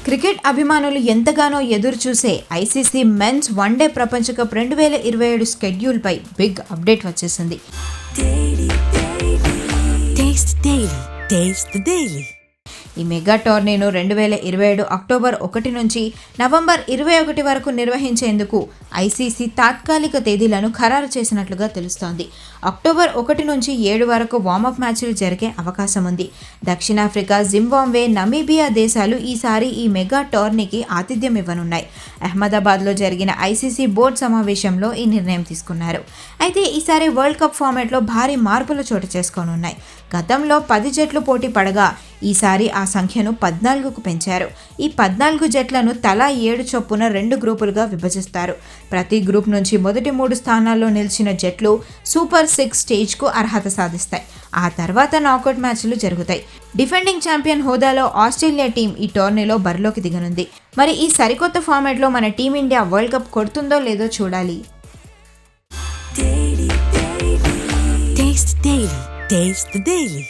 Cricket అభిమానులు ఎంతగానో ఎదురు చూసే ఐసీసీ మెన్స్ వన్డే ప్రపంచ కప్ 2027 స్కెడ్యూల్పై బిగ్ అప్డేట్ వచ్చేసింది. ఈ మెగా టోర్నీను 2027 అక్టోబర్ 1 నుంచి నవంబర్ 21 వరకు నిర్వహించేందుకు ఐసీసీ తాత్కాలిక తేదీలను ఖరారు చేసినట్లుగా తెలుస్తోంది. అక్టోబర్ 1 నుంచి 7 వరకు వార్మప్ మ్యాచ్లు జరిగే అవకాశం ఉంది. దక్షిణాఫ్రికా, జింబాబ్వే, నమీబియా దేశాలు ఈసారి ఈ మెగా టోర్నీకి ఆతిథ్యం ఇవ్వనున్నాయి. అహ్మదాబాద్లో జరిగిన ఐసీసీ బోర్డు సమావేశంలో ఈ నిర్ణయం తీసుకున్నారు. అయితే ఈసారి వరల్డ్ కప్ ఫార్మాట్లో భారీ మార్పులు చోటు చేసుకోనున్నాయి. గతంలో 10 జట్లు పోటీ పడగా ఈసారి ఆ సంఖ్యను 14కు పెంచారు. ఈ 14 జట్లను తలా 7 చొప్పున 2 గ్రూపులుగా విభజిస్తారు. ప్రతి గ్రూప్ నుంచి మొదటి 3 స్థానాల్లో నిలిచిన జట్లు సూపర్ 6 స్టేజ్కు అర్హత సాధిస్తాయి. ఆ తర్వాత నాకౌట్ మ్యాచ్లు జరుగుతాయి. డిఫెండింగ్ ఛాంపియన్ హోదాలో ఆస్ట్రేలియా టీం ఈ టోర్నీలో బరిలోకి దిగనుంది. మరి ఈ సరికొత్త ఫార్మాట్లో మన టీమిండియా వరల్డ్ కప్ కొడుతుందో లేదో చూడాలి. Taste the Daily.